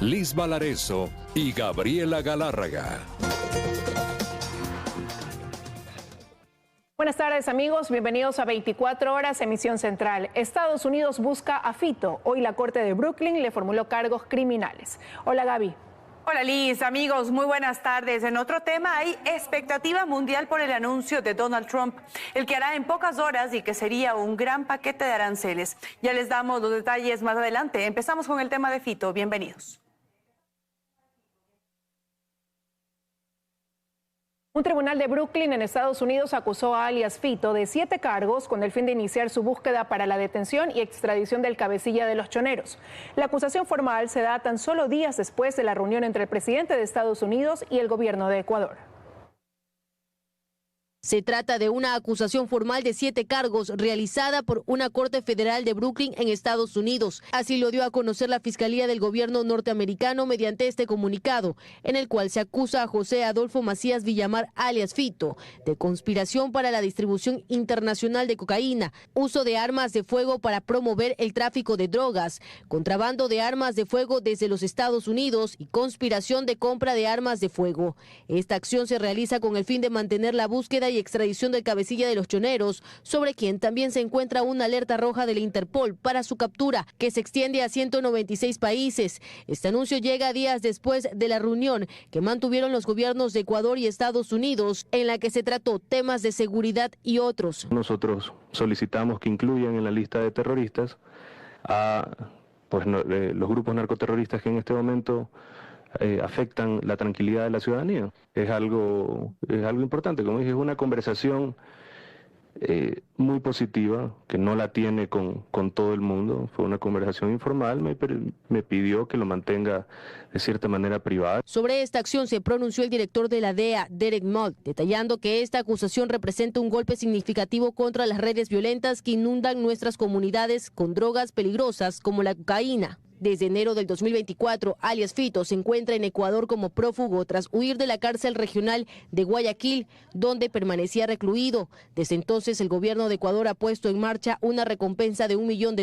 Liz Valareso y Gabriela Galárraga. Buenas tardes, amigos. Bienvenidos a 24 horas, emisión central. Estados Unidos busca a Fito. Hoy la Corte de Brooklyn le formuló cargos criminales. Hola, Gaby. Hola Liz, amigos, muy buenas tardes. En otro tema, hay expectativa mundial por el anuncio de Donald Trump, el que hará en pocas horas y que sería un gran paquete de aranceles. Ya les damos los detalles más adelante. Empezamos con el tema de Fito. Bienvenidos. Un tribunal de Brooklyn en Estados Unidos acusó a alias Fito de 7 cargos con el fin de iniciar su búsqueda para la detención y extradición del cabecilla de los choneros. La acusación formal se da tan solo días después de la reunión entre el presidente de Estados Unidos y el gobierno de Ecuador. Se trata de una acusación formal de 7 cargos realizada por una corte federal de Brooklyn en Estados Unidos. Así lo dio a conocer la Fiscalía del Gobierno norteamericano mediante este comunicado, en el cual se acusa a José Adolfo Macías Villamar, alias Fito, de conspiración para la distribución internacional de cocaína, uso de armas de fuego para promover el tráfico de drogas, contrabando de armas de fuego desde los Estados Unidos y conspiración de compra de armas de fuego. Esta acción se realiza con el fin de mantener la búsqueda y extradición del cabecilla de los choneros, sobre quien también se encuentra una alerta roja de la Interpol para su captura, que se extiende a 196 países. Este anuncio llega días después de la reunión que mantuvieron los gobiernos de Ecuador y Estados Unidos, en la que se trató temas de seguridad y otros. Nosotros solicitamos que incluyan en la lista de terroristas a los grupos narcoterroristas que en este momento afectan la tranquilidad de la ciudadanía. Es algo importante, como dije, es una conversación muy positiva, que no la tiene con todo el mundo. Fue una conversación informal, me pidió que lo mantenga de cierta manera privada. Sobre esta acción se pronunció el director de la DEA, Derek Mould, detallando que esta acusación representa un golpe significativo contra las redes violentas que inundan nuestras comunidades con drogas peligrosas como la cocaína. Desde enero del 2024, alias Fito se encuentra en Ecuador como prófugo tras huir de la cárcel regional de Guayaquil, donde permanecía recluido. Desde entonces, el gobierno de Ecuador ha puesto en marcha una recompensa de $1 millón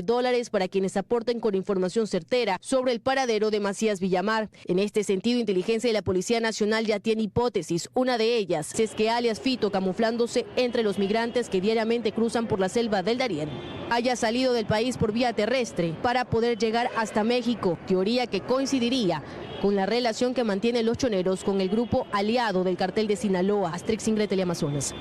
para quienes aporten con información certera sobre el paradero de Macías Villamar. En este sentido, Inteligencia y la Policía Nacional ya tiene hipótesis. Una de ellas es que alias Fito, camuflándose entre los migrantes que diariamente cruzan por la selva del Darién, haya salido del país por vía terrestre para poder llegar hasta México, teoría que coincidiría con la relación que mantienen los choneros con el grupo aliado del cartel de Sinaloa, Astrix Ingrid, Teleamazonas.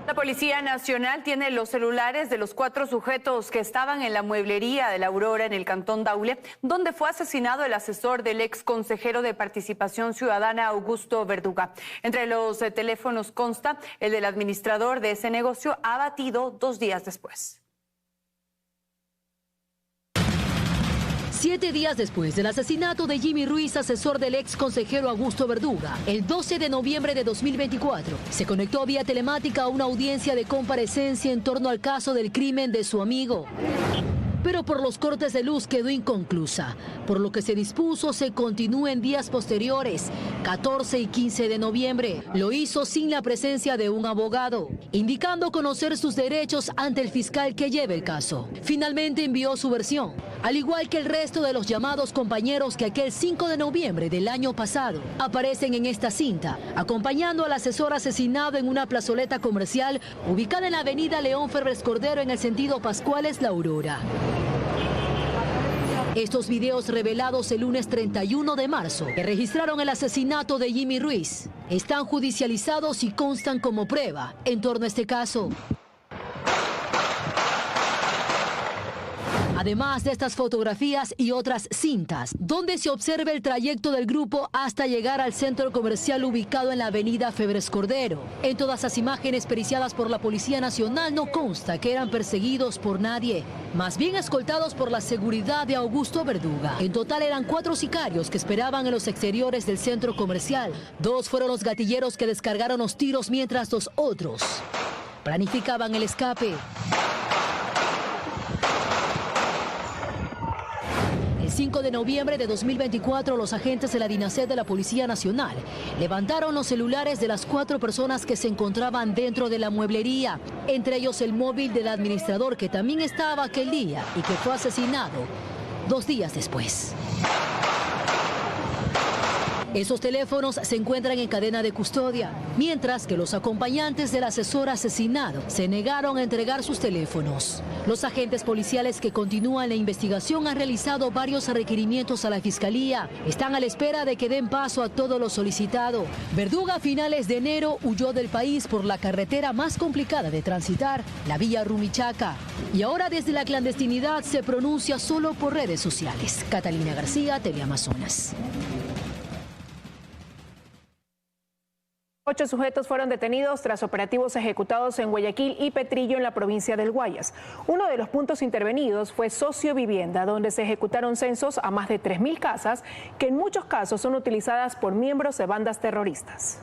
La Policía Nacional tiene los celulares de los 4 sujetos que estaban en la mueblería de la Aurora en el Cantón Daule, donde fue asesinado el asesor del ex consejero de Participación Ciudadana, Augusto Verduga. Entre los teléfonos consta el del administrador de ese negocio, abatido 2 días después. 7 días después del asesinato de Jimmy Ruiz, asesor del ex consejero Augusto Verduga, el 12 de noviembre de 2024, se conectó vía telemática a una audiencia de comparecencia en torno al caso del crimen de su amigo. Pero por los cortes de luz quedó inconclusa, por lo que se dispuso se continúe en días posteriores, 14 y 15 de noviembre. Lo hizo sin la presencia de un abogado, indicando conocer sus derechos ante el fiscal que lleva el caso. Finalmente envió su versión, al igual que el resto de los llamados compañeros que aquel 5 de noviembre del año pasado aparecen en esta cinta, acompañando al asesor asesinado en una plazoleta comercial ubicada en la avenida León Febres Cordero en el sentido Pascuales La Aurora. Estos videos revelados el lunes 31 de marzo, que registraron el asesinato de Jimmy Ruiz, están judicializados y constan como prueba en torno a este caso. Además de estas fotografías y otras cintas, donde se observa el trayecto del grupo hasta llegar al centro comercial ubicado en la avenida Febres Cordero. En todas las imágenes periciadas por la Policía Nacional no consta que eran perseguidos por nadie, más bien escoltados por la seguridad de Augusto Verduga. En total eran 4 sicarios que esperaban en los exteriores del centro comercial. 2 fueron los gatilleros que descargaron los tiros, mientras 2 otros planificaban el escape. El 5 de noviembre de 2024, los agentes de la DINASED de la Policía Nacional levantaron los celulares de las 4 personas que se encontraban dentro de la mueblería, entre ellos el móvil del administrador que también estaba aquel día y que fue asesinado 2 días después. Esos teléfonos se encuentran en cadena de custodia, mientras que los acompañantes del asesor asesinado se negaron a entregar sus teléfonos. Los agentes policiales que continúan la investigación han realizado varios requerimientos a la Fiscalía. Están a la espera de que den paso a todo lo solicitado. Verduga a finales de enero huyó del país por la carretera más complicada de transitar, la vía Rumichaca. Y ahora desde la clandestinidad se pronuncia solo por redes sociales. Catalina García, Teleamazonas. 8 sujetos fueron detenidos tras operativos ejecutados en Guayaquil y Petrillo, en la provincia del Guayas. Uno de los puntos intervenidos fue Sociovivienda, donde se ejecutaron censos a más de 3.000 casas, que en muchos casos son utilizadas por miembros de bandas terroristas.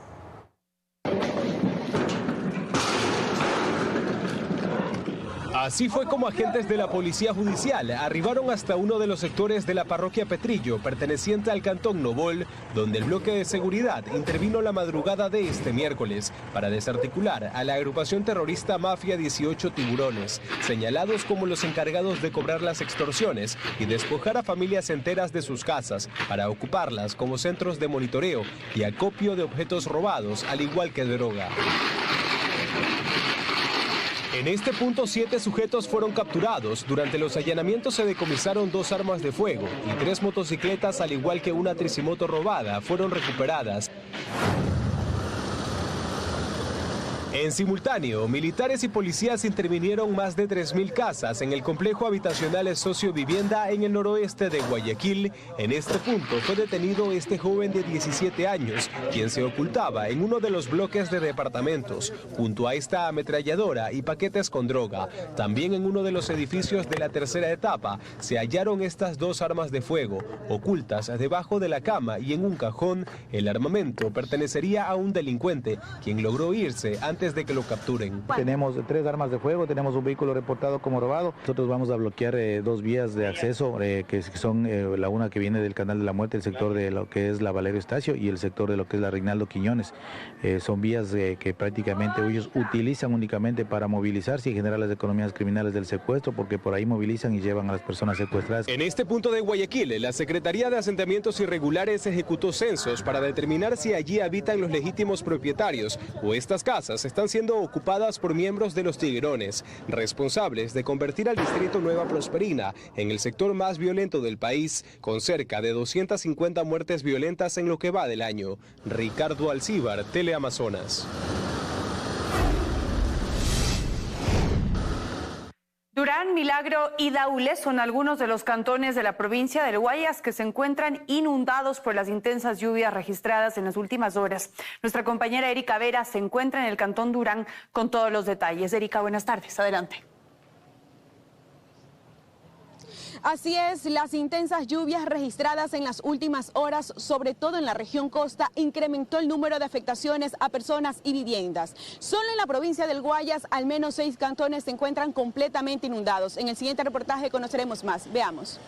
Así fue como agentes de la Policía Judicial arribaron hasta uno de los sectores de la parroquia Petrillo, perteneciente al cantón Nobol, donde el bloque de seguridad intervino la madrugada de este miércoles para desarticular a la agrupación terrorista Mafia 18 Tiburones, señalados como los encargados de cobrar las extorsiones y despojar a familias enteras de sus casas para ocuparlas como centros de monitoreo y acopio de objetos robados, al igual que droga. En este punto 7 sujetos fueron capturados. Durante los allanamientos se decomisaron 2 armas de fuego y 3 motocicletas, al igual que una tricimoto robada, fueron recuperadas. En simultáneo, militares y policías intervinieron más de 3.000 casas en el complejo habitacional Sociovivienda en el noroeste de Guayaquil. En este punto fue detenido este joven de 17 años, quien se ocultaba en uno de los bloques de departamentos, junto a esta ametralladora y paquetes con droga. También en uno de los edificios de la tercera etapa se hallaron estas 2 armas de fuego, ocultas debajo de la cama y en un cajón. El armamento pertenecería a un delincuente, quien logró irse antes de que lo capturen. Tenemos 3 armas de fuego, tenemos un vehículo reportado como robado. Nosotros vamos a bloquear 2 vías de acceso, que son la una que viene del Canal de la Muerte, el sector de lo que es la Valerio Estacio, y el sector de lo que es la Reinaldo Quiñones. Son vías que prácticamente ellos utilizan únicamente para movilizarse y generar las economías criminales del secuestro, porque por ahí movilizan y llevan a las personas secuestradas. En este punto de Guayaquil, la Secretaría de Asentamientos Irregulares ejecutó censos para determinar si allí habitan los legítimos propietarios o estas casas están siendo ocupadas por miembros de los Tiguerones, responsables de convertir al distrito Nueva Prosperina en el sector más violento del país, con cerca de 250 muertes violentas en lo que va del año. Ricardo Alcíbar, Teleamazonas. Durán, Milagro y Daule son algunos de los cantones de la provincia del Guayas que se encuentran inundados por las intensas lluvias registradas en las últimas horas. Nuestra compañera Erika Vera se encuentra en el cantón Durán con todos los detalles. Erika, buenas tardes. Adelante. Así es, las intensas lluvias registradas en las últimas horas, sobre todo en la región costa, incrementó el número de afectaciones a personas y viviendas. Solo en la provincia del Guayas, al menos 6 cantones se encuentran completamente inundados. En el siguiente reportaje conoceremos más. Veamos.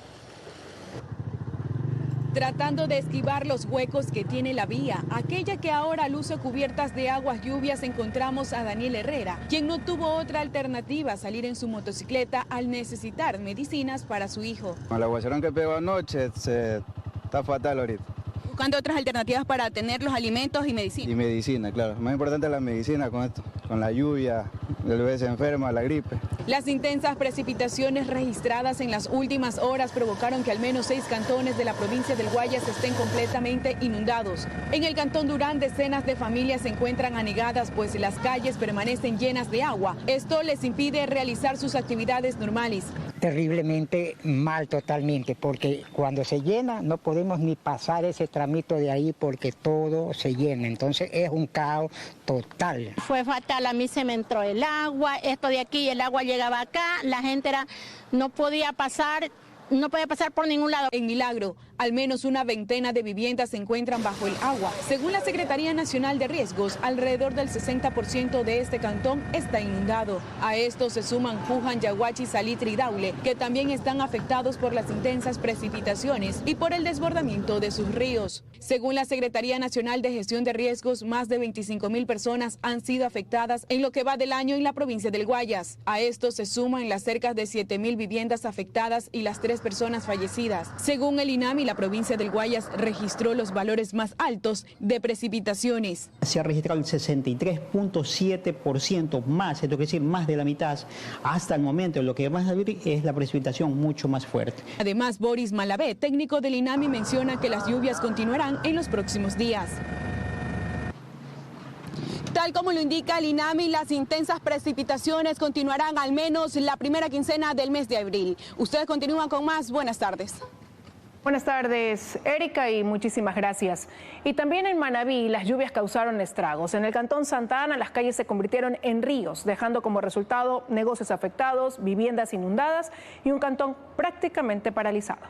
Tratando de esquivar los huecos que tiene la vía, aquella que ahora luce cubiertas de aguas lluvias, encontramos a Daniel Herrera, quien no tuvo otra alternativa a salir en su motocicleta al necesitar medicinas para su hijo. Con el aguacerón que pegó anoche está fatal ahorita. Buscando otras alternativas para tener los alimentos y medicina. Y medicina, claro. Más importante es la medicina con esto, con la lluvia, el bebé se enferma, la gripe. Las intensas precipitaciones registradas en las últimas horas provocaron que al menos 6 cantones de la provincia del Guayas estén completamente inundados. En el cantón Durán, decenas de familias se encuentran anegadas, pues las calles permanecen llenas de agua. Esto les impide realizar sus actividades normales. Terriblemente mal totalmente, porque cuando se llena no podemos ni pasar ese tramito de ahí porque todo se llena, entonces es un caos total. Fue fatal, a mí se me entró el agua, esto de aquí, el agua llegaba acá, la gente no podía pasar por ningún lado. En Milagro, al menos una veintena de viviendas se encuentran bajo el agua. Según la Secretaría Nacional de Riesgos, alrededor del 60% de este cantón está inundado. A esto se suman Juján, Yaguachi, Salitre y Daule, que también están afectados por las intensas precipitaciones y por el desbordamiento de sus ríos. Según la Secretaría Nacional de Gestión de Riesgos, más de 25.000 personas han sido afectadas en lo que va del año en la provincia del Guayas. A esto se suman las cerca de 7.000 viviendas afectadas y las 3 3 personas fallecidas. Según el INAMI, la provincia del Guayas registró los valores más altos de precipitaciones. Se ha registrado el 63.7% más, esto quiere decir más de la mitad. Hasta el momento lo que va a haber es la precipitación mucho más fuerte. Además, Boris Malavé, técnico del INAMI, menciona que las lluvias continuarán en los próximos días. Tal como lo indica el INAMI, las intensas precipitaciones continuarán al menos la primera quincena del mes de abril. Ustedes continúan con más. Buenas tardes. Buenas tardes, Erika, y muchísimas gracias. Y también en Manabí las lluvias causaron estragos. En el cantón Santa Ana las calles se convirtieron en ríos, dejando como resultado negocios afectados, viviendas inundadas y un cantón prácticamente paralizado.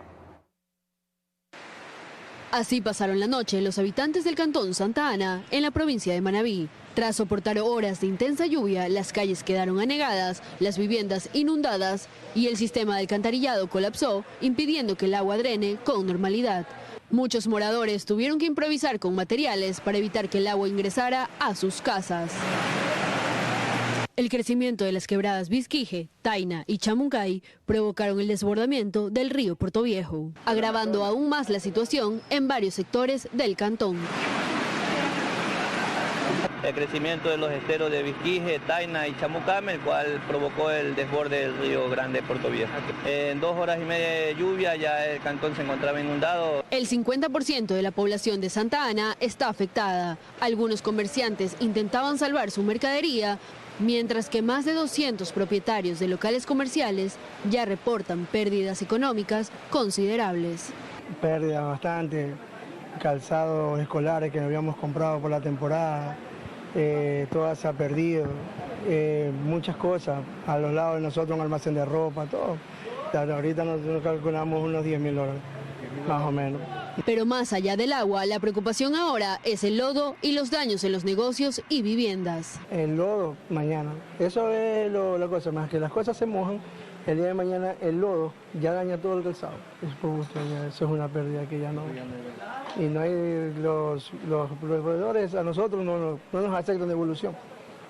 Así pasaron la noche los habitantes del cantón Santa Ana, en la provincia de Manabí. Tras soportar horas de intensa lluvia, las calles quedaron anegadas, las viviendas inundadas y el sistema de alcantarillado colapsó, impidiendo que el agua drene con normalidad. Muchos moradores tuvieron que improvisar con materiales para evitar que el agua ingresara a sus casas. El crecimiento de las quebradas Vizquije, Taina y Chamuncay provocaron el desbordamiento del río Portoviejo, agravando aún más la situación en varios sectores del cantón. El crecimiento de los esteros de Vizquije, Taina y Chamucame, el cual provocó el desborde del río Grande Portoviejo. En 2 horas y media de lluvia ya el cantón se encontraba inundado. El 50% de la población de Santa Ana está afectada. Algunos comerciantes intentaban salvar su mercadería, mientras que más de 200 propietarios de locales comerciales ya reportan pérdidas económicas considerables. Pérdida bastante, calzados escolares que habíamos comprado por la temporada, todo se ha perdido, muchas cosas, a los lados de nosotros un almacén de ropa, todo. Ahorita nosotros calculamos unos 10.000 dólares, más o menos. Pero más allá del agua, la preocupación ahora es el lodo y los daños en los negocios y viviendas. El lodo mañana, eso es la cosa, más que las cosas se mojan, el día de mañana el lodo ya daña todo el calzado. Eso es una pérdida que ya no. Y no hay los proveedores a nosotros no nos aceptan devolución.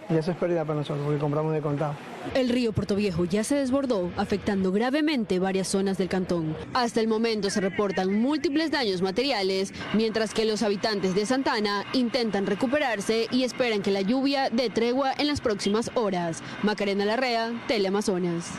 Y eso es pérdida para nosotros, porque compramos de contado. El río Portoviejo ya se desbordó, afectando gravemente varias zonas del cantón. Hasta el momento se reportan múltiples daños materiales, mientras que los habitantes de Santa Ana intentan recuperarse y esperan que la lluvia dé tregua en las próximas horas. Macarena Larrea, Teleamazonas.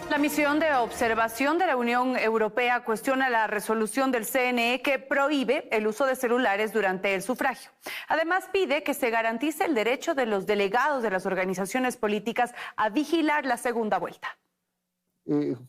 La misión de observación de la Unión Europea cuestiona la resolución del CNE que prohíbe el uso de celulares durante el sufragio. Además, pide que se garantice el derecho de los delegados de las organizaciones políticas a vigilar la segunda vuelta.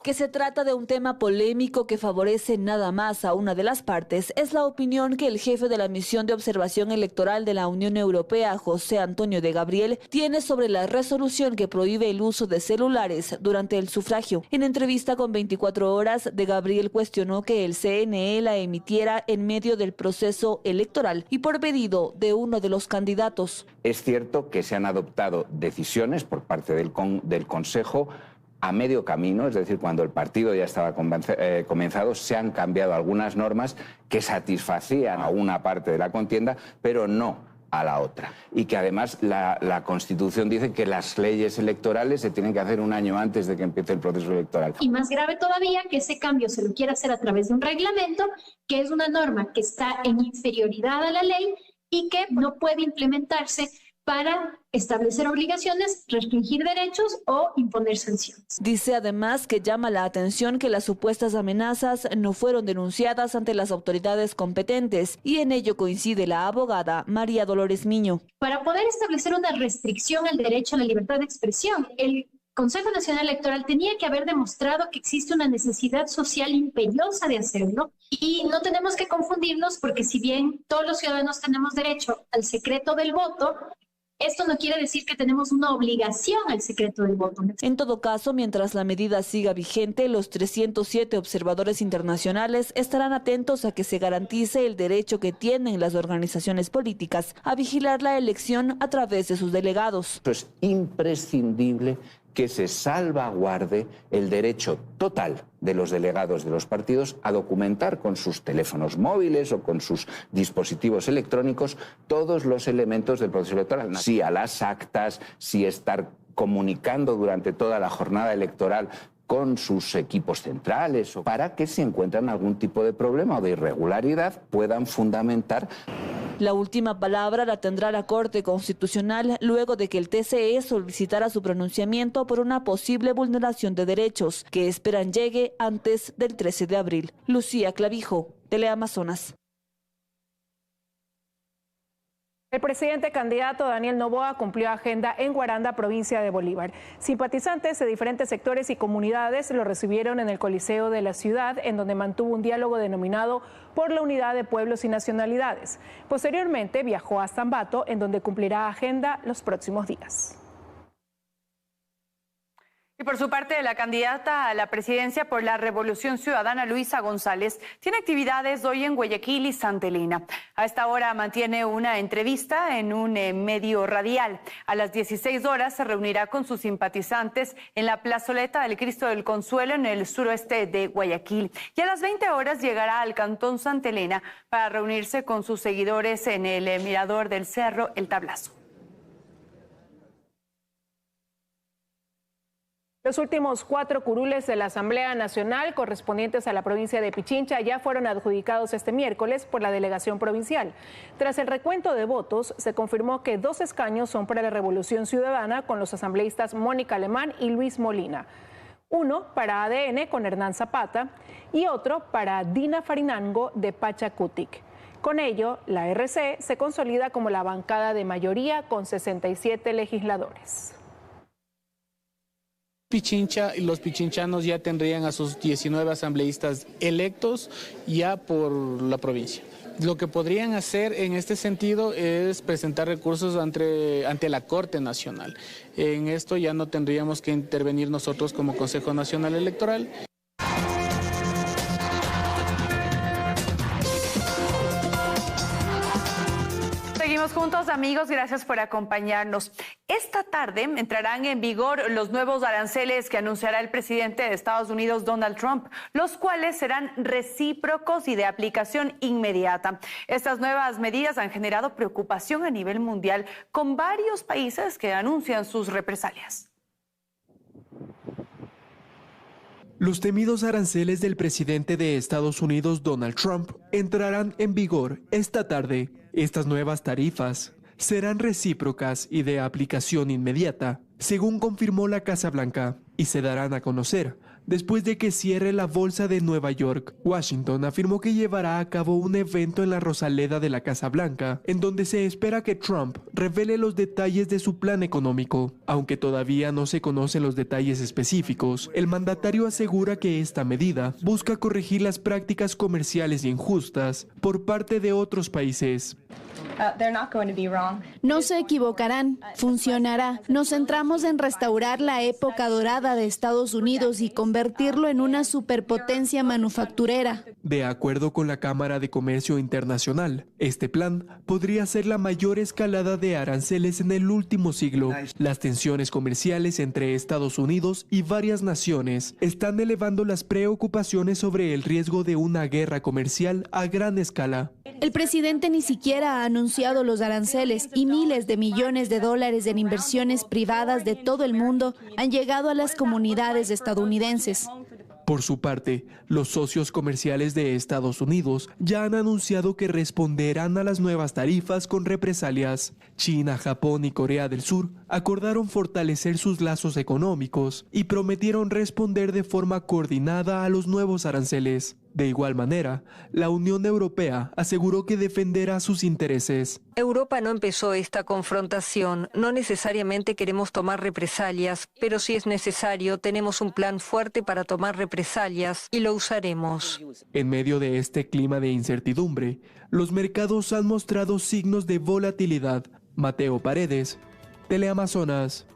Que se trata de un tema polémico que favorece nada más a una de las partes es la opinión que el jefe de la misión de observación electoral de la Unión Europea, José Antonio de Gabriel, tiene sobre la resolución que prohíbe el uso de celulares durante el sufragio. En entrevista con 24 horas, de Gabriel cuestionó que el CNE la emitiera en medio del proceso electoral y por pedido de uno de los candidatos. Es cierto que se han adoptado decisiones por parte del Consejo a medio camino, es decir, cuando el partido ya estaba comenzado, se han cambiado algunas normas que satisfacían a una parte de la contienda, pero no a la otra. Y que además la Constitución dice que las leyes electorales se tienen que hacer un año antes de que empiece el proceso electoral. Y más grave todavía que ese cambio se lo quiera hacer a través de un reglamento, que es una norma que está en inferioridad a la ley y que no puede implementarse para establecer obligaciones, restringir derechos o imponer sanciones. Dice además que llama la atención que las supuestas amenazas no fueron denunciadas ante las autoridades competentes y en ello coincide la abogada María Dolores Miño. Para poder establecer una restricción al derecho a la libertad de expresión, el Consejo Nacional Electoral tenía que haber demostrado que existe una necesidad social imperiosa de hacerlo y no tenemos que confundirnos porque si bien todos los ciudadanos tenemos derecho al secreto del voto, esto no quiere decir que tenemos una obligación al secreto del voto. En todo caso, mientras la medida siga vigente, los 307 observadores internacionales estarán atentos a que se garantice el derecho que tienen las organizaciones políticas a vigilar la elección a través de sus delegados. Es imprescindible que se salvaguarde el derecho total de los delegados de los partidos a documentar con sus teléfonos móviles o con sus dispositivos electrónicos todos los elementos del proceso electoral. Sí a las actas, sí estar comunicando durante toda la jornada electoral con sus equipos centrales, para que si encuentran algún tipo de problema o de irregularidad puedan fundamentar. La última palabra la tendrá la Corte Constitucional luego de que el TCE solicitara su pronunciamiento por una posible vulneración de derechos que esperan llegue antes del 13 de abril. Lucía Clavijo, Teleamazonas. El presidente candidato Daniel Noboa cumplió agenda en Guaranda, provincia de Bolívar. Simpatizantes de diferentes sectores y comunidades lo recibieron en el Coliseo de la ciudad, en donde mantuvo un diálogo denominado por la unidad de pueblos y nacionalidades. Posteriormente viajó a Ambato, en donde cumplirá agenda los próximos días. Y por su parte, la candidata a la presidencia por la Revolución Ciudadana, Luisa González, tiene actividades hoy en Guayaquil y Santa Elena. A esta hora mantiene una entrevista en un medio radial. A las 16 horas se reunirá con sus simpatizantes en la plazoleta del Cristo del Consuelo en el suroeste de Guayaquil. Y a las 20 horas llegará al cantón Santa Elena para reunirse con sus seguidores en el mirador del Cerro El Tablazo. Los últimos 4 curules de la Asamblea Nacional correspondientes a la provincia de Pichincha ya fueron adjudicados este miércoles por la delegación provincial. Tras el recuento de votos, se confirmó que 2 escaños son para la Revolución Ciudadana con los asambleístas Mónica Alemán y Luis Molina. Uno para ADN con Hernán Zapata y otro para Dina Farinango de Pachacutic. Con ello, la RC se consolida como la bancada de mayoría con 67 legisladores. Pichincha y los pichinchanos ya tendrían a sus 19 asambleístas electos ya por la provincia. Lo que podrían hacer en este sentido es presentar recursos ante la Corte Nacional. En esto ya no tendríamos que intervenir nosotros como Consejo Nacional Electoral. Seguimos juntos, amigos, gracias por acompañarnos. Esta tarde entrarán en vigor los nuevos aranceles que anunciará el presidente de Estados Unidos, Donald Trump, los cuales serán recíprocos y de aplicación inmediata. Estas nuevas medidas han generado preocupación a nivel mundial, con varios países que anuncian sus represalias. Los temidos aranceles del presidente de Estados Unidos, Donald Trump, entrarán en vigor esta tarde. Estas nuevas tarifas serán recíprocas y de aplicación inmediata, según confirmó la Casa Blanca, y se darán a conocer después de que cierre la Bolsa de Nueva York. Washington afirmó que llevará a cabo un evento en la Rosaleda de la Casa Blanca, en donde se espera que Trump revele los detalles de su plan económico. Aunque todavía no se conocen los detalles específicos, el mandatario asegura que esta medida busca corregir las prácticas comerciales injustas por parte de otros países. No se equivocarán, funcionará. Nos centramos en restaurar la época dorada de Estados Unidos y convertirlo en una superpotencia manufacturera. De acuerdo con la Cámara de Comercio Internacional, este plan podría ser la mayor escalada de aranceles en el último siglo. Las tensiones comerciales entre Estados Unidos y varias naciones están elevando las preocupaciones sobre el riesgo de una guerra comercial a gran escala. El presidente ni siquiera ha anunciado los aranceles y miles de millones de dólares en inversiones privadas de todo el mundo han llegado a las comunidades estadounidenses. Por su parte, los socios comerciales de Estados Unidos ya han anunciado que responderán a las nuevas tarifas con represalias. China, Japón y Corea del Sur acordaron fortalecer sus lazos económicos y prometieron responder de forma coordinada a los nuevos aranceles. De igual manera, la Unión Europea aseguró que defenderá sus intereses. Europa no empezó esta confrontación. No necesariamente queremos tomar represalias, pero si es necesario, tenemos un plan fuerte para tomar represalias y lo usaremos. En medio de este clima de incertidumbre, los mercados han mostrado signos de volatilidad. Mateo Paredes, Teleamazonas.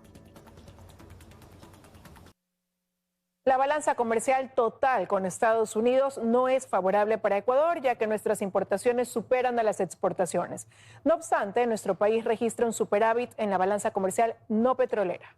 La balanza comercial total con Estados Unidos no es favorable para Ecuador, ya que nuestras importaciones superan a las exportaciones. No obstante, nuestro país registra un superávit en la balanza comercial no petrolera.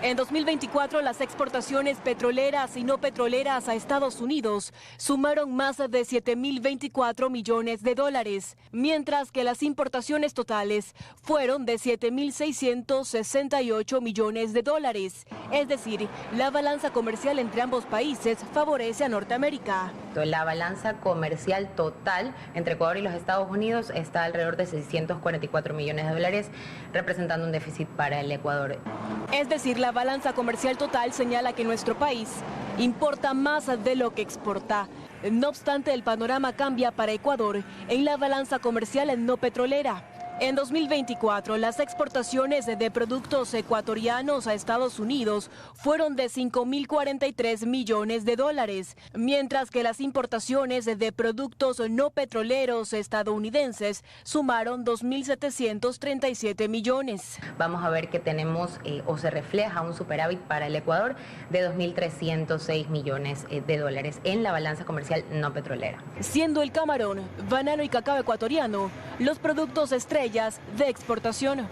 En 2024, las exportaciones petroleras y no petroleras a Estados Unidos sumaron más de 7.024 millones de dólares, mientras que las importaciones totales fueron de 7.668 millones de dólares. Es decir, la balanza comercial entre ambos países favorece a Norteamérica. La balanza comercial total entre Ecuador y los Estados Unidos está alrededor de 644 millones de dólares, representando un déficit para el Ecuador. Es decir, la balanza comercial total señala que nuestro país importa más de lo que exporta. No obstante, el panorama cambia para Ecuador en la balanza comercial no petrolera. En 2024, las exportaciones de productos ecuatorianos a Estados Unidos fueron de 5.043 millones de dólares, mientras que las importaciones de productos no petroleros estadounidenses sumaron 2.737 millones. Vamos a ver que tenemos o se refleja un superávit para el Ecuador de 2.306 millones de dólares en la balanza comercial no petrolera. Siendo el camarón, banano y cacao ecuatoriano los productos estrellas de exportación.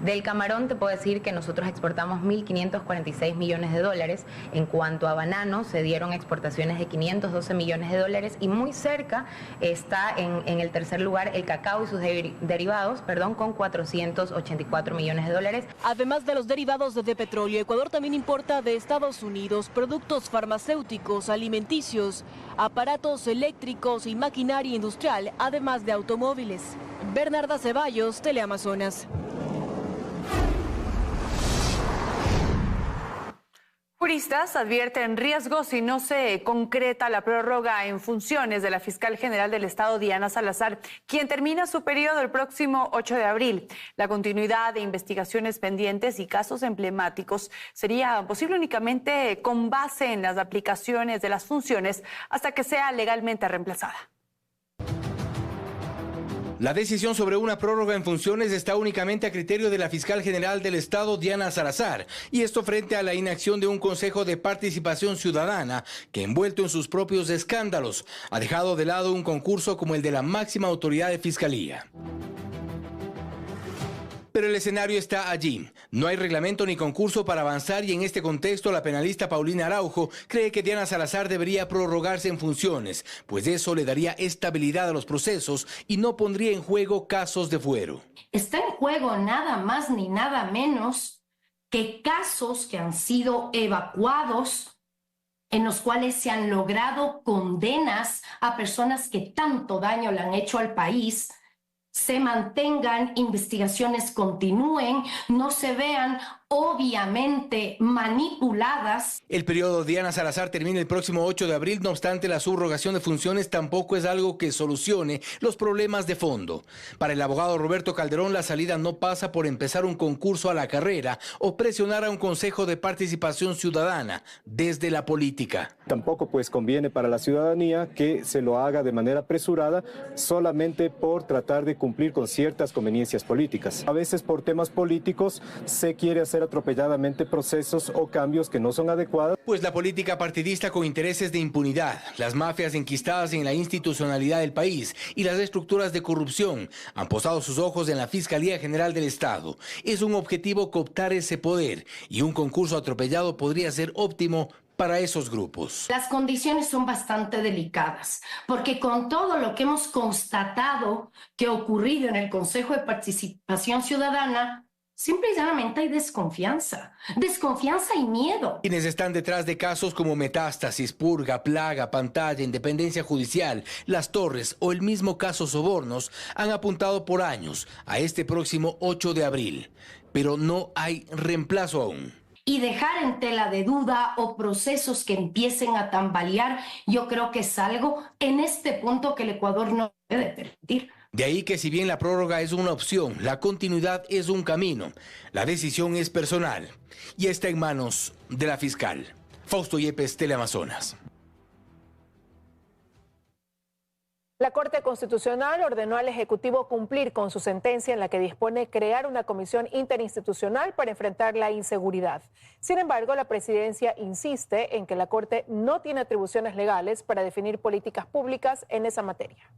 Del camarón te puedo decir que nosotros exportamos 1.546 millones de dólares. En cuanto a banano, se dieron exportaciones de 512 millones de dólares y muy cerca está en el tercer lugar el cacao y sus derivados, con 484 millones de dólares. Además de los derivados de petróleo, Ecuador también importa de Estados Unidos productos farmacéuticos, alimenticios, aparatos eléctricos y maquinaria industrial, además de automóviles. Bernarda Ceballos, Teleamazonas. Juristas advierten riesgos si no se concreta la prórroga en funciones de la fiscal general del Estado, Diana Salazar, quien termina su periodo el próximo 8 de abril. La continuidad de investigaciones pendientes y casos emblemáticos sería posible únicamente con base en las aplicaciones de las funciones hasta que sea legalmente reemplazada. La decisión sobre una prórroga en funciones está únicamente a criterio de la fiscal general del Estado, Diana Salazar, y esto frente a la inacción de un Consejo de Participación Ciudadana que, envuelto en sus propios escándalos, ha dejado de lado un concurso como el de la máxima autoridad de fiscalía. Pero el escenario está allí. No hay reglamento ni concurso para avanzar y en este contexto la penalista Paulina Araujo cree que Diana Salazar debería prorrogarse en funciones, pues eso le daría estabilidad a los procesos y no pondría en juego casos de fuero. Está en juego nada más ni nada menos que casos que han sido evacuados, en los cuales se han logrado condenas a personas que tanto daño le han hecho al país, se mantengan, investigaciones continúen, no se vean obviamente manipuladas. El periodo de Diana Salazar termina el próximo 8 de abril, no obstante la subrogación de funciones tampoco es algo que solucione los problemas de fondo. Para el abogado Roberto Calderón, la salida no pasa por empezar un concurso a la carrera o presionar a un Consejo de Participación Ciudadana desde la política. Tampoco pues conviene para la ciudadanía que se lo haga de manera apresurada solamente por tratar de cumplir con ciertas conveniencias políticas. A veces por temas políticos se quiere hacer atropelladamente procesos o cambios que no son adecuados. Pues la política partidista con intereses de impunidad, las mafias enquistadas en la institucionalidad del país y las estructuras de corrupción han posado sus ojos en la Fiscalía General del Estado. Es un objetivo cooptar ese poder y un concurso atropellado podría ser óptimo para esos grupos. Las condiciones son bastante delicadas, porque con todo lo que hemos constatado que ha ocurrido en el Consejo de Participación Ciudadana, simple y llanamente hay desconfianza y miedo. Quienes están detrás de casos como Metástasis, Purga, Plaga, Pantalla, Independencia Judicial, Las Torres o el mismo caso Sobornos han apuntado por años a este próximo 8 de abril, pero no hay reemplazo aún. Y dejar en tela de duda o procesos que empiecen a tambalear, yo creo que es algo en este punto que el Ecuador no debe permitir. De ahí que si bien la prórroga es una opción, la continuidad es un camino. La decisión es personal y está en manos de la fiscal. Fausto Yepes, Teleamazonas. La Corte Constitucional ordenó al Ejecutivo cumplir con su sentencia en la que dispone crear una comisión interinstitucional para enfrentar la inseguridad. Sin embargo, la presidencia insiste en que la Corte no tiene atribuciones legales para definir políticas públicas en esa materia.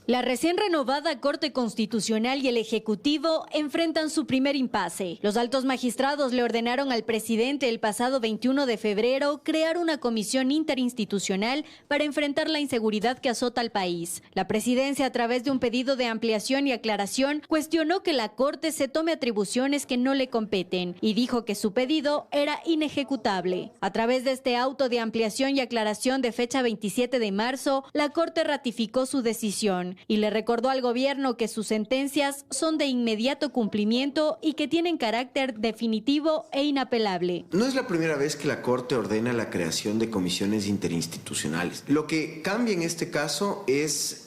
La recién renovada Corte Constitucional y el Ejecutivo enfrentan su primer impasse. Los altos magistrados le ordenaron al presidente el pasado 21 de febrero crear una comisión interinstitucional para enfrentar la inseguridad que azota al país. La presidencia, a través de un pedido de ampliación y aclaración, cuestionó que la Corte se tome atribuciones que no le competen y dijo que su pedido era inejecutable. A través de este auto de ampliación y aclaración de fecha 27 de marzo, la Corte ratificó su decisión y le recordó al gobierno que sus sentencias son de inmediato cumplimiento y que tienen carácter definitivo e inapelable. No es la primera vez que la Corte ordena la creación de comisiones interinstitucionales. Lo que cambia en este caso es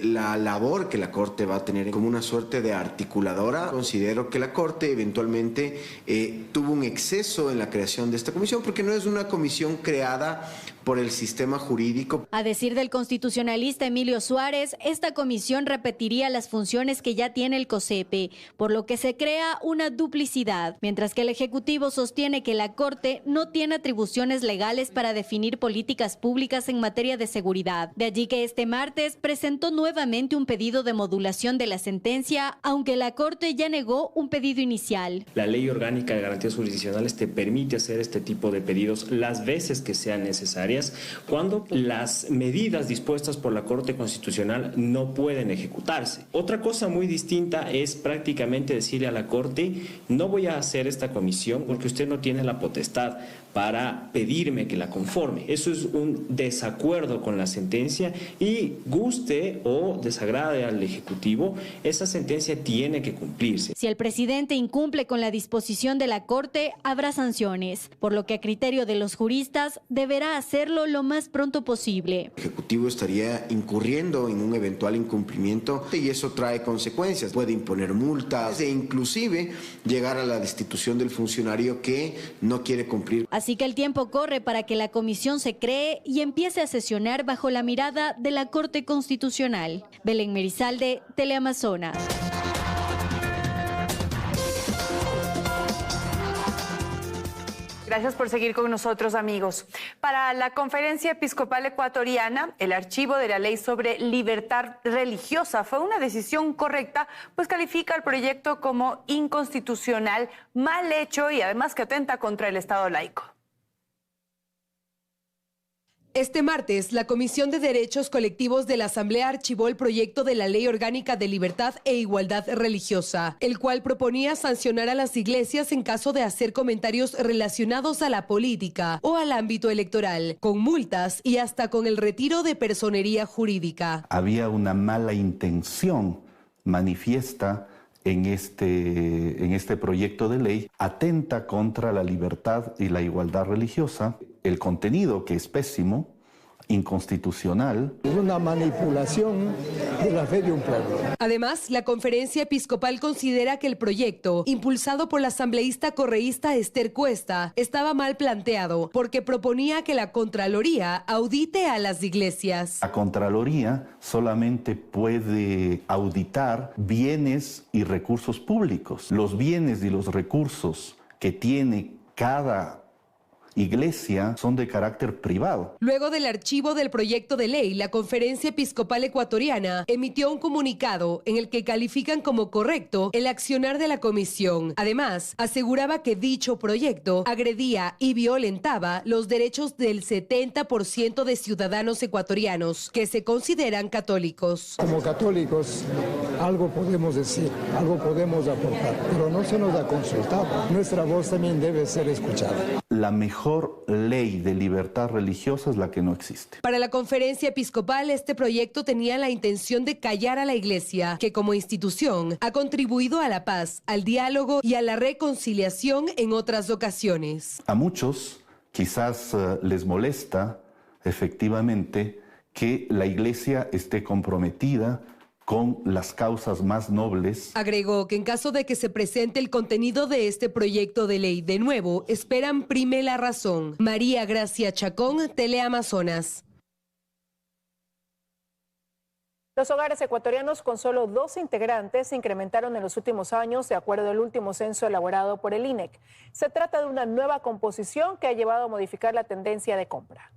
la labor que la Corte va a tener como una suerte de articuladora. Considero que la Corte eventualmente tuvo un exceso en la creación de esta comisión porque no es una comisión creada por el sistema jurídico. A decir del constitucionalista Emilio Suárez, esta comisión repetiría las funciones que ya tiene el COSEPE, por lo que se crea una duplicidad, mientras que el Ejecutivo sostiene que la Corte no tiene atribuciones legales para definir políticas públicas en materia de seguridad. De allí que este martes presentó nuevamente un pedido de modulación de la sentencia, aunque la Corte ya negó un pedido inicial. La Ley Orgánica de Garantías Jurisdiccionales te permite hacer este tipo de pedidos las veces que sean necesarias, cuando las medidas dispuestas por la Corte Constitucional no pueden ejecutarse. Otra cosa muy distinta es prácticamente decirle a la Corte: no voy a hacer esta comisión porque usted no tiene la potestad para pedirme que la conforme. Eso es un desacuerdo con la sentencia y, guste o desagrade al Ejecutivo, esa sentencia tiene que cumplirse. Si el presidente incumple con la disposición de la Corte, habrá sanciones, por lo que a criterio de los juristas deberá hacerlo lo más pronto posible. El Ejecutivo estaría incurriendo en un eventual incumplimiento y eso trae consecuencias. Puede imponer multas e inclusive llegar a la destitución del funcionario que no quiere cumplir. Así que el tiempo corre para que la comisión se cree y empiece a sesionar bajo la mirada de la Corte Constitucional. Belén Merizalde, Teleamazonas. Gracias por seguir con nosotros, amigos. Para la Conferencia Episcopal Ecuatoriana, el archivo de la ley sobre libertad religiosa fue una decisión correcta, pues califica el proyecto como inconstitucional, mal hecho y además que atenta contra el Estado laico. Este martes, la Comisión de Derechos Colectivos de la Asamblea archivó el proyecto de la Ley Orgánica de Libertad e Igualdad Religiosa, el cual proponía sancionar a las iglesias en caso de hacer comentarios relacionados a la política o al ámbito electoral, con multas y hasta con el retiro de personería jurídica. Había una mala intención manifiesta en este proyecto de ley, atenta contra la libertad y la igualdad religiosa. El contenido, que es pésimo, inconstitucional. Es una manipulación de la fe de un pueblo. Además, la Conferencia Episcopal considera que el proyecto, impulsado por la asambleísta correísta Esther Cuesta, estaba mal planteado porque proponía que la Contraloría audite a las iglesias. La Contraloría solamente puede auditar bienes y recursos públicos. Los bienes y los recursos que tiene cada iglesia son de carácter privado. Luego del archivo del proyecto de ley, la Conferencia Episcopal Ecuatoriana emitió un comunicado en el que califican como correcto el accionar de la comisión. Además, aseguraba que dicho proyecto agredía y violentaba los derechos del 70% de ciudadanos ecuatorianos que se consideran católicos. Como católicos, algo podemos decir, algo podemos aportar, pero no se nos ha consultado. Nuestra voz también debe ser escuchada. La mejor ley de libertad religiosa es la que no existe. Para la Conferencia Episcopal, este proyecto tenía la intención de callar a la Iglesia, que como institución ha contribuido a la paz, al diálogo y a la reconciliación en otras ocasiones. A muchos quizás les molesta efectivamente que la Iglesia esté comprometida con las causas más nobles. Agregó que en caso de que se presente el contenido de este proyecto de ley de nuevo, esperan prime la razón. María Gracia Chacón, Teleamazonas. Los hogares ecuatorianos con solo 2 integrantes se incrementaron en los últimos años, de acuerdo al último censo elaborado por el INEC. Se trata de una nueva composición que ha llevado a modificar la tendencia de compra.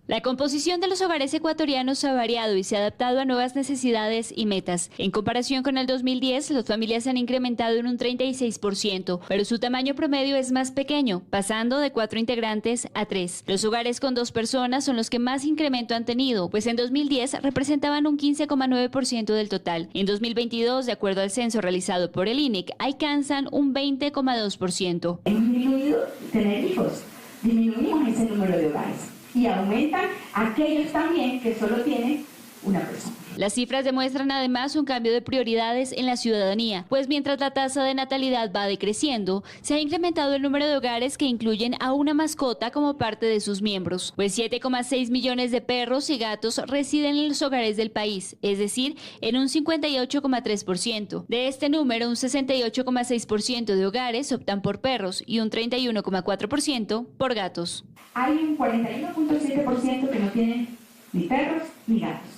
La composición de los hogares ecuatorianos ha variado y se ha adaptado a nuevas necesidades y metas. En comparación con el 2010, las familias han incrementado en un 36%, pero su tamaño promedio es más pequeño, pasando de 4 integrantes a 3. Los hogares con 2 personas son los que más incremento han tenido, pues en 2010 representaban un 15,9% del total. En 2022, de acuerdo al censo realizado por el INEC, alcanzan un 20,2%. Hemos disminuido tener hijos, disminuimos ese número de hogares. Y aumentan aquellos también que solo tienen una persona. Las cifras demuestran además un cambio de prioridades en la ciudadanía, pues mientras la tasa de natalidad va decreciendo, se ha incrementado el número de hogares que incluyen a una mascota como parte de sus miembros, pues 7,6 millones de perros y gatos residen en los hogares del país, es decir, en un 58,3%. De este número, un 68,6% de hogares optan por perros y un 31,4% por gatos. Hay un 41,7% que no tienen ni perros ni gatos.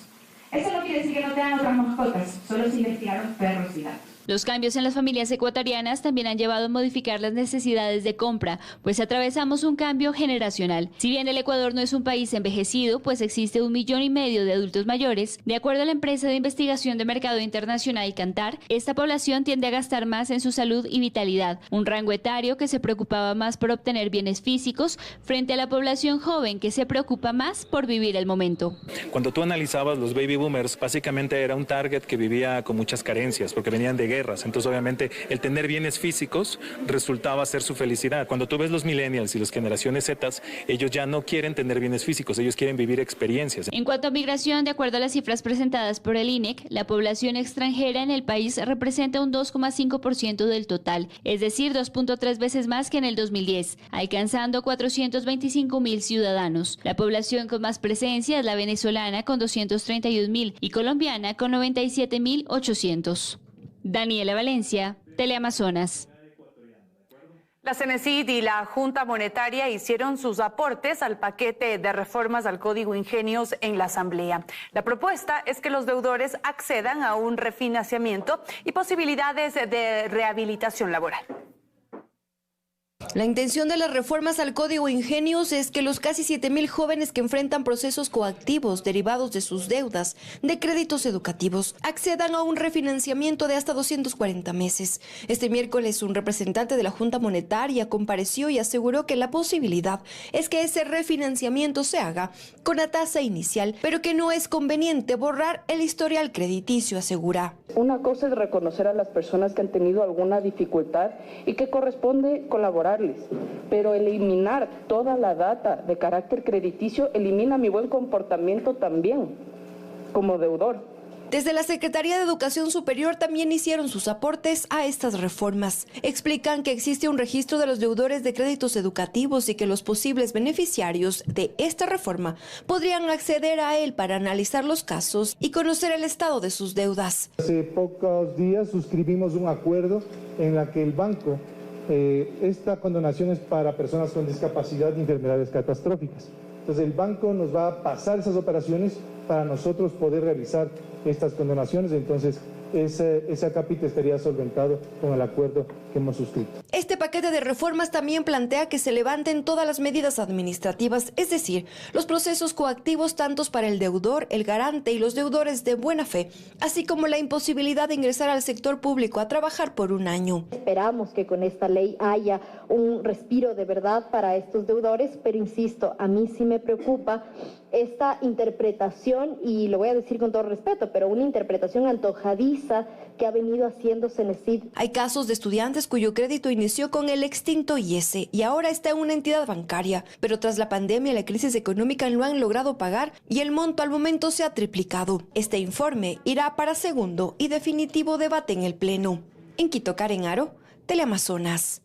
Eso no quiere decir que no tengan otras mascotas, solo se investigaron perros y gatos. Los cambios en las familias ecuatorianas también han llevado a modificar las necesidades de compra, pues atravesamos un cambio generacional. Si bien el Ecuador no es un país envejecido, pues existe 1,5 millones de adultos mayores, de acuerdo a la empresa de investigación de mercado internacional Kantar, esta población tiende a gastar más en su salud y vitalidad, un rango etario que se preocupaba más por obtener bienes físicos frente a la población joven que se preocupa más por vivir el momento. Cuando tú analizabas los baby boomers, básicamente era un target que vivía con muchas carencias, porque venían de guerras. Entonces, obviamente, el tener bienes físicos resultaba ser su felicidad. Cuando tú ves los millennials y las generaciones Z, ellos ya no quieren tener bienes físicos, ellos quieren vivir experiencias. En cuanto a migración, de acuerdo a las cifras presentadas por el INEC, la población extranjera en el país representa un 2,5% del total, es decir, 2,3 veces más que en el 2010, alcanzando 425,000 ciudadanos. La población con más presencia es la venezolana con 231,000 y colombiana con 97,800. Daniela Valencia, Teleamazonas. La CENESID y la Junta Monetaria hicieron sus aportes al paquete de reformas al Código Ingenios en la Asamblea. La propuesta es que los deudores accedan a un refinanciamiento y posibilidades de rehabilitación laboral. La intención de las reformas al Código Ingenios es que los casi 7,000 jóvenes que enfrentan procesos coactivos derivados de sus deudas de créditos educativos accedan a un refinanciamiento de hasta 240 meses. Este miércoles un representante de la Junta Monetaria compareció y aseguró que la posibilidad es que ese refinanciamiento se haga con la tasa inicial, pero que no es conveniente borrar el historial crediticio, asegura. Una cosa es reconocer a las personas que han tenido alguna dificultad y que corresponde colaborarles, pero eliminar toda la data de carácter crediticio elimina mi buen comportamiento también como deudor. Desde la Secretaría de Educación Superior también hicieron sus aportes a estas reformas. Explican que existe un registro de los deudores de créditos educativos y que los posibles beneficiarios de esta reforma podrían acceder a él para analizar los casos y conocer el estado de sus deudas. Hace pocos días suscribimos un acuerdo en la que el banco esta condonación es para personas con discapacidad y enfermedades catastróficas. Entonces el banco nos va a pasar esas operaciones para nosotros poder realizar estas condonaciones. Entonces ese capítulo estaría solventado con el acuerdo que hemos suscrito. Este paquete de reformas también plantea que se levanten todas las medidas administrativas, es decir, los procesos coactivos tantos para el deudor, el garante y los deudores de buena fe, así como la imposibilidad de ingresar al sector público a trabajar por un año. Esperamos que con esta ley haya un respiro de verdad para estos deudores, pero insisto, a mí sí me preocupa esta interpretación, y lo voy a decir con todo respeto, pero una interpretación antojadiza que ha venido haciendo CENESID. Hay casos de estudiantes cuyo crédito inició con el extinto IES y ahora está en una entidad bancaria, pero tras la pandemia y la crisis económica no han logrado pagar y el monto al momento se ha triplicado. Este informe irá para segundo y definitivo debate en el Pleno. En Quito, Karen Aro, Teleamazonas.